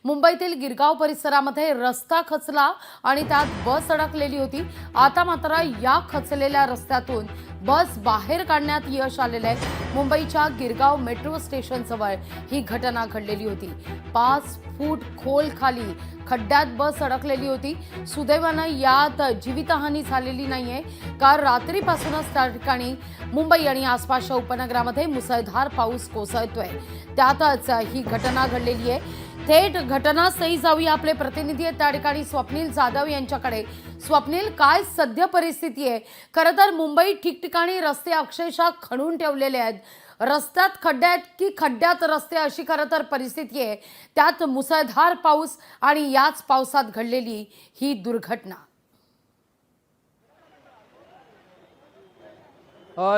मुंबईतील गिरगाव परिसरामध्ये रस्ता खचला आणि त्यात बस अडकलेली होती। आता मात्र या खचलेल्या रस्त्यातून बस बाहेर काढण्यात यश आलेले आहे। मुंबईच्या गिरगाव मेट्रो स्टेशन जवळ ही घटना घडलेली होती। 5 फूट खोल खाली खड्ड्यात बस अडकलेली होती। सुदैवानं यात जीवितहानी झालेली नाहीये, कारण रात्रीपासूनच त्या ठिकाणी मुंबई आणि आसपासच्या उपनगरामध्ये मुसळधार पाऊस कोसळतोय। त्यातच ही घटना घडलेली आहे। थेट घटनास्थळी जाऊया, आपले प्रतिनिधी आहेत त्या ठिकाणी स्वप्नील जाधव यांच्याकडे। स्वप्नील, काय सध्या परिस्थिती आहे? खरं तर मुंबई ठिकठिकाणी रस्ते अक्षरशः खणून ठेवलेले आहेत। रस्त्यात खड्डे आहेत की खड्ड्यात रस्ते, अशी खरं तर परिस्थिती आहे। त्यात मुसळधार पाऊस आणि याच पावसात घडलेली ही दुर्घटना।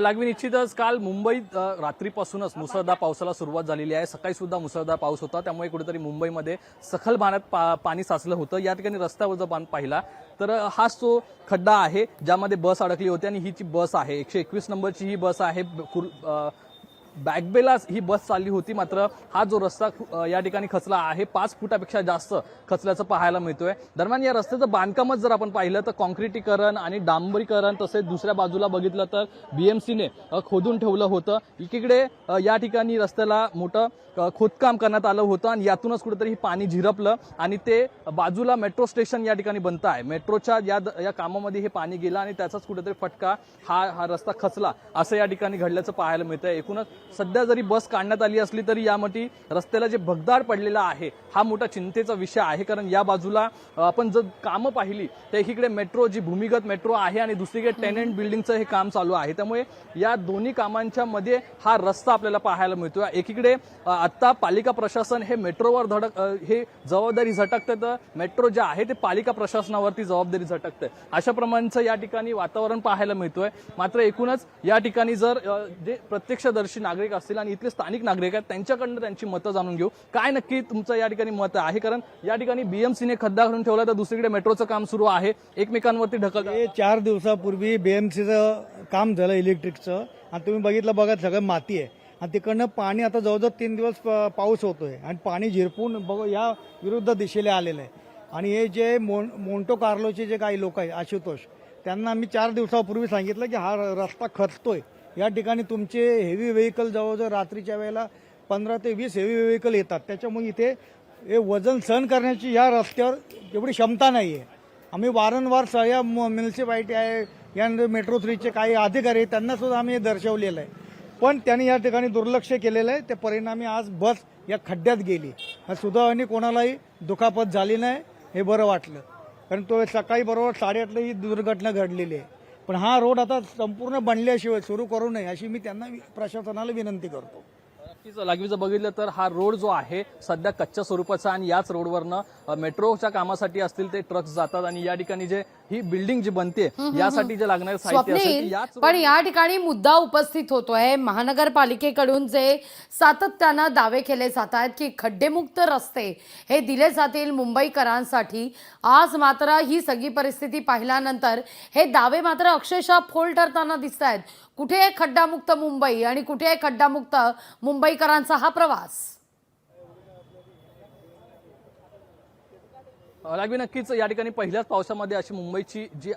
लागवी निश्चितच काल मुंबईत रात्रीपासूनच मुसळधार पावसाला सुरुवात झालेली आहे। सकाळी सुद्धा मुसळधार पाऊस होता, त्यामुळे कुठेतरी मुंबईमध्ये सखल भागात पाणी साचलं होतं। या ठिकाणी रस्त्यावर जर बांध पाहिला तर हाच तो खड्डा आहे ज्यामध्ये बस अडकली होती आणि ही जी बस आहे 121 नंबरची ही बस आहे। बॅकबेला ही बस चालली होती, मात्र हा जो रस्ता या ठिकाणी खचला आहे 5 फुटापेक्षा जास्त खचल्याचं पाहायला मिळतोय। दरम्यान या रस्त्याचं बांधकामच जर आपण पाहिलं तर कॉन्क्रिटीकरण आणि डांबरीकरण, तसेच दुसऱ्या बाजूला बघितलं तर बीएमसीने खोदून ठेवलं होतं। एकीकडे या ठिकाणी रस्त्याला मोठं खोदकाम करण्यात आलं होतं आणि यातूनच कुठेतरी पाणी झिरपलं आणि ते बाजूला मेट्रो स्टेशन या ठिकाणी बनतं आहे। मेट्रोच्या या कामामध्ये हे पाणी गेलं आणि त्याचाच कुठेतरी फटका हा रस्ता खचला असं या ठिकाणी घडल्याचं पाहायला मिळतंय। एकूणच सध्या जरी बस काढण्यात आली असली तरी यामध्ये रस्त्याला जे भगदाड पडलेला आहे हा मोठा चिंतेचा विषय आहे, कारण या बाजूला आपण जर कामं पाहिली तर एकीकडे मेट्रो जी भूमिगत मेट्रो आहे आणि दुसरीकडे टेनंट बिल्डिंगचं हे काम चालू आहे। त्यामुळे या दोन्ही कामांच्या मध्ये हा रस्ता आपल्याला पाहायला मिळतोय। एकीकडे आता पालिका प्रशासन हे मेट्रोवर हे जबाबदारी झटकतं, तर मेट्रो जे आहे ते पालिका प्रशासनावरती जबाबदारी झटकते, अशा प्रमाणचं या ठिकाणी वातावरण पाहायला मिळतोय। मात्र एकूणच या ठिकाणी जर जे प्रत्यक्षदर्शी नागरिक असतील आणि इथले स्थानिक नागरिक आहेत त्यांच्याकडनं त्यांची मतं जाणून घेऊ, काय नक्की तुमचं या ठिकाणी मत आहे, कारण या ठिकाणी बीएमसीने खड्डा करून ठेवला तर दुसरीकडे मेट्रोचं काम सुरू आहे, एकमेकांवरती ढकल। 4 दिवसापूर्वी बीएमसीचं काम झालं इलेक्ट्रिकचं, आणि तुम्ही बघितलं बघा सगळं माती आहे आणि तिकडनं पाणी आता जवळजवळ 3 दिवस पाऊस होतोय आणि पाणी झिरपून बघ या विरुद्ध दिशेला आलेलं आहे। आणि हे जे मोंटो कार्लोचे जे काही लोक आहेत आशुतोष, त्यांना मी 4 दिवसापूर्वी सांगितलं की हा रस्ता खचतोय, या ठिकाणी तुमचे हेवी व्हेकल जवळजवळ रात्रीच्या वेळेला 15 ते 20 हेवी व्हेकल येतात, त्याच्यामुळे इथे हे वजन सहन करण्याची या रस्त्यावर एवढी क्षमता नाही आहे। आम्ही वारंवार सगळ्या म्युन्सिपालिटी आहे या मेट्रो 3चे काही अधिकारी त्यांना सुद्धा आम्ही हे दर्शवलेलं आहे, पण त्यांनी या ठिकाणी दुर्लक्ष केलेलं आहे। ते परिणामी आज बस या खड्ड्यात गेली, सुदैवाने कोणालाही दुखापत झाली नाही, हे बरं वाटलं, कारण तो सकाळी बरोबर 8:30ला ही दुर्घटना घडलेली आहे। पण हा रोड आता संपूर्ण बनल्याशिवाय सुरू करू नये अशी मी त्यांना प्रशासनाला विनंती करतो। नक्कीच लागवीचं बघितलं तर हा रोड जो आहे सध्या कच्च्या स्वरूपाचा आणि याच रोडवरनं मेट्रोच्या कामासाठी असतील ते ट्रक्स जातात आणि या ठिकाणी जे ही बिल्डिंग जी बनते यासाठी जे लागणारे साहित्य असेल पण या ठिकाणी मुद्दा उपस्थित होतोय, महानगरपालिकेकडून जे सातत्यानं दावे केले जात आहेत की खड्डेमुक्त रस्ते हे दिले जातील मुंबईकरांसाठी, आज मात्र ही सगळी परिस्थिती पाहिल्यानंतर हे दावे मात्र अक्षरशः फोल ठरताना दिसत आहेत। कुठे आहे खड्डामुक्त मुंबई आणि कुठे आहे खड्डामुक्त मुंबईकरांचा हा प्रवास? लागवी नक्कीच या ठिकाणी पहिल्याच पावसामध्ये अशी मुंबईची जी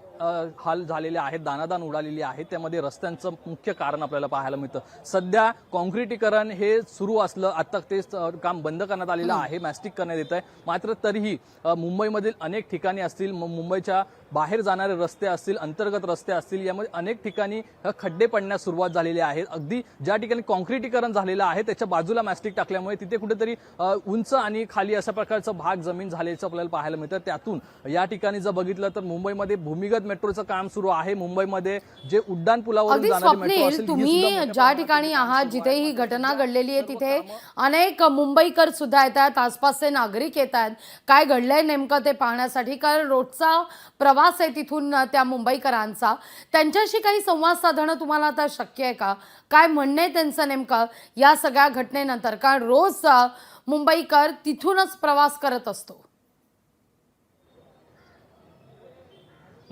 हाल झालेले आहेत, दानादान उडालेली आहे, त्यामध्ये रस्त्यांचं मुख्य कारण आपल्याला पाहायला मिळतं। सध्या कॉन्क्रिटीकरण हे सुरू असलं, आता ते काम बंद करण्यात आलेलं आहे, मॅस्टिक करण्यात येत आहे, मात्र तरीही मुंबईमधील अनेक ठिकाणी असतील, मुंबईच्या बाहेर जाणारे रस्ते असतील, अंतर्गत रस्ते असतील, यामध्ये अनेक ठिकाणी खड्डे पडण्यास सुरुवात झालेली आहे। अगदी ज्या ठिकाणी कॉन्क्रिटीकरण झालेलं आहे त्याच्या बाजूला मॅस्टिक टाकल्यामुळे तिथे कुठेतरी उंच आणि खाली अशा प्रकारचा भाग जमीन झाल्याचं आपल्याला पाहायला मिळतं। त्यातून या ठिकाणी जर बघितलं तर मुंबईमध्ये भूमिगत मेट्रोचं काम सुरू आहे। मुंबईमध्ये जे उड्डाण पुलावरून जाणारी मेट्रो असेल, तुम्ही ज्या ठिकाणी आहात जिथे ही घटना घडलेली आहे तिथे अनेक मुंबईकर सुद्धा येतात, आसपासचे नागरिक येतात, काय घडलंय नेमकं ते पाहण्यासाठी, कारण रोजचा प्रवास आहे तिथून त्या मुंबईकरांचा, त्यांच्याशी काही संवाद साधणं तुम्हाला आता शक्य आहे का? काय म्हणणं आहे त्यांचं नेमकं या सगळ्या घटनेनंतर, कारण रोज मुंबईकर तिथूनच प्रवास करत असतो।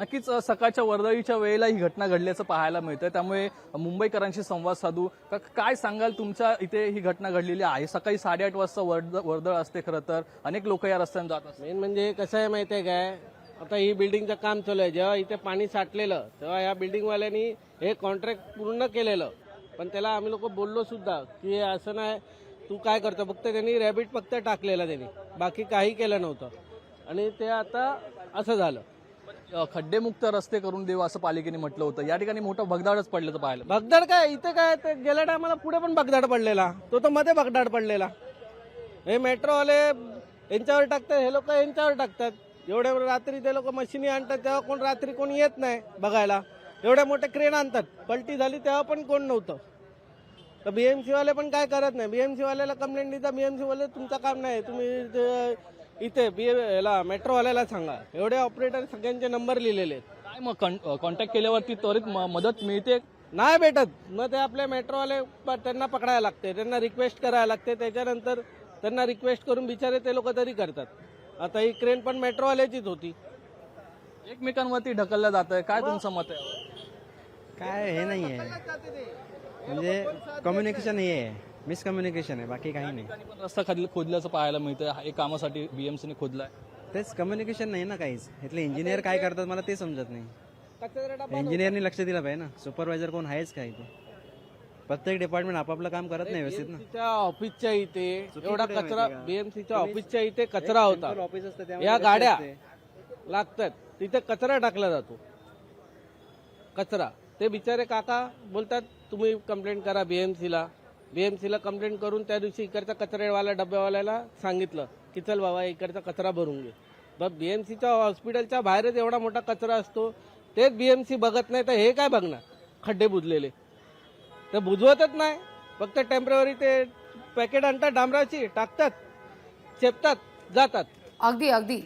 नक्कीच सकाळच्या वर्दळीच्या वेळेला ही घटना घडल्याचं पाहायला मिळतंय, त्यामुळे मुंबईकरांशी संवाद साधू. काय सांगाल, तुमच्या इथे ही घटना घडलेली आहे, सकाळी 8:30 वाजता वर्दळ असते, खरं तर अनेक लोक या रस्त्याने जात असतात. मेन म्हणजे कसं आहे माहिती आहे काय, आता ही बिल्डिंगचं काम चालू आहे. जेव्हा इथे पाणी साठलेलं तेव्हा या बिल्डिंगवाल्यांनी हे कॉन्ट्रॅक्ट पूर्ण केलेलं, पण त्याला आम्ही लोक बोललो सुद्धा की असं नाही, तू काय करतो. फक्त त्यांनी रॅबिट फक्त टाकलेला, त्यांनी बाकी काही केलं नव्हतं, आणि ते आता असं झालं. खड्डेमुक्त रस्ते करून देऊ असं पालिकेने म्हटलं होतं, या ठिकाणी मोठं भगदाडच पडल्याचं पाहायला. भगदाड काय इथे काय, ते गेल्या टायमाला पुढे पण भगदाड पडलेला, तो तर मध्ये भगदाड पडलेला. हे मेट्रोवाले यांच्यावर टाकतात, हे लोक यांच्यावर टाकतात. एवढ्या रात्री ते लोक मशिनी आणतात, तेव्हा कोण रात्री कोणी येत नाही बघायला. एवढ्या मोठ्या क्रेन आणतात, पलटी झाली तेव्हा पण कोण नव्हतं. तर BMC वाले पण काय करत नाही. BMC वाल्याला कंप्लेंट देता, BMC वाले तुमचं काम नाही, तुम्ही इथे याला मेट्रोवाल्याला सांगा. एवढे ऑपरेटर सगळ्यांचे नंबर लिहिलेले आहेत. काय मग कॉन्टॅक्ट केल्यावरती त्वरित मदत मिळते? नाही भेटत. मग ते आपले मेट्रोवाले त्यांना पकडायला लागते, त्यांना रिक्वेस्ट करायला लागते, त्याच्यानंतर त्यांना रिक्वेस्ट करून बिचारे ते लोक तरी करतात. आता ही क्रेन पण मेट्रोवाल्याचीच होती. एकमेकांवरती ढकलल्या जात आहे, काय तुमचं मत आहे? काय हे नाही आहे, म्हणजे कम्युनिकेशन हे आहे, मिसकम्युनिकेशन आहे, बाकी काही नाही. पण रस्ता खोदल्याचं पाहायला मिळतं, हे कामासाठी BMCने खोदलाय. तेच कम्युनिकेशन नाही ना काहीच. इथले इंजिनियर काय करतात मला ते समजत नाही. इंजिनियरनी लक्ष दिलं पाहिजे ना. सुपरवायझर कोण आहेच का इथे? प्रत्येक डिपार्टमेंट आपापलं काम करत नाही व्यवस्थित ना. BMCच्या ऑफिसच्या इथे एवढा कुठे कचरा, माहिती BMCच्या ऑफिसच्या इथे कचरा होता. ऑफिस असतं त्यामुळे या गर्दी गाड्या असते. लागतात, तिथे कचरा टाकला जातो. कचरा ते बिचारे काका बोलतात तुम्ही कंप्लेंट करा BMCला कंप्लेंट करून त्या दिवशी इकडचा कचरेवाला डब्यावाल्याला सांगितलं की चल बाबा इकडचा कचरा भरून घे. पण BMCच्या हॉस्पिटलच्या बाहेरच एवढा मोठा कचरा असतो, तेच BMC बघत नाही तर हे काय बघणार. खड्डे बुजलेले ते बुजवतच नाही, फक्त टेम्पररी ते पॅकेट आणतात, डांबराची टाकतात, चेपतात, जातात. अगदी अगदी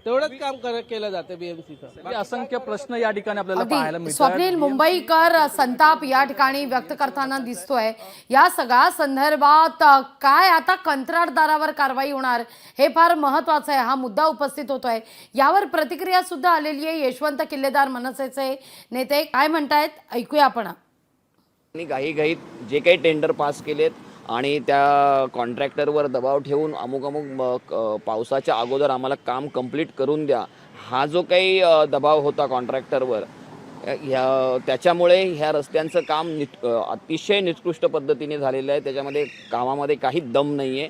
तेवढंच काम केलं जातं BMCचं. म्हणजे असंख्य प्रश्न या ठिकाणी आपल्याला पाहायला अगदी मिळतात. स्वप्नील, मुंबईकर संताप या ठिकाणी व्यक्त करताना दिसतोय. या सगळ्या संदर्भात काय आता कंत्राटदारावर कारवाई होणार हे फार महत्वाचं आहे, हा मुद्दा उपस्थित होतोय. यावर प्रतिक्रिया सुद्धा आलेली आहे. यशवंत किल्लेदार मनसेचे नेते काय म्हणतायत ऐकूया आपण. घाईघाईत जे काही टेंडर पास केलेत आणि त्या कॉन्ट्रॅक्टरवर दबाव ठेवून अमुक पावसाच्या अगोदर आम्हाला काम कंप्लीट करून द्या, हा जो काही दबाव होता कॉन्ट्रॅक्टरवर, त्याच्यामुळे ह्या रस्त्यांचं काम अतिशय निकृष्ट पद्धतीने झालेलं आहे. त्याच्यामध्ये कामामध्ये काही दम नाही आहे.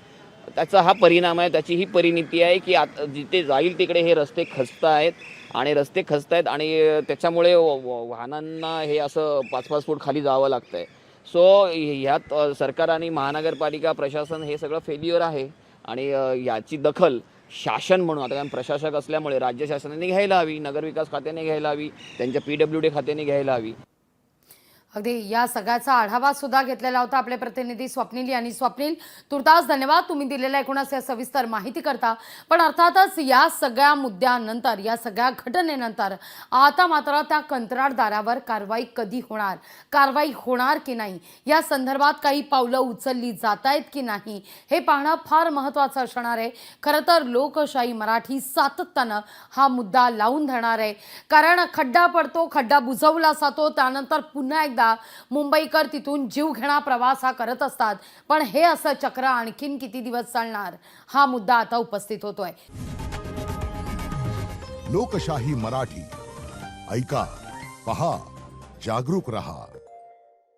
त्याचा हा परिणाम आहे, त्याची ही परिणिती आहे की जिथे जाईल तिकडे हे रस्ते खचत आहेत आणि त्याच्यामुळे वाहनांना हे असं 5-5 फूट खाली जावं लागतं आहे. सो ह्यात सरकार आणि महानगरपालिका प्रशासन हे सगळं फेल्युअर आहे, आणि याची दखल शासन म्हणून, आता कारण प्रशासक असल्यामुळे राज्य शासनाने घ्यायला हवी, नगरविकास खात्याने घ्यायला हवी, त्यांच्या PWD खात्याने घ्यायला हवी. अगदी या सगळ्याचा आढावा सुद्धा घेतलेला होता आपले प्रतिनिधी स्वप्नील यांनी. स्वप्नील, तुर्तास धन्यवाद तुम्ही दिलेल्या एकूणच या सविस्तर माहिती करता. पण अर्थातच या सगळ्या मुद्द्यानंतर, या सगळ्या घटनेनंतर आता मात्र त्या कंत्राटदारावर कारवाई कधी होणार, कारवाई होणार की नाही, या संदर्भात काही पावलं उचलली जात आहेत की नाही हे पाहणं फार महत्त्वाचं असणार आहे. खरं तर लोकशाही मराठी सातत्यानं हा मुद्दा लावून धरणार आहे, कारण खड्डा पडतो, खड्डा बुजवला जातो, त्यानंतर पुन्हा एकदा मुंबईकर तिथून जीव घेणा प्रवास हा करत असतात. पण हे असं चक्र आणखीन किती दिवस चालणार हा मुद्दा आता उपस्थित होतोय. लोकशाही मराठी ऐका, पहा, जागरूक रहा.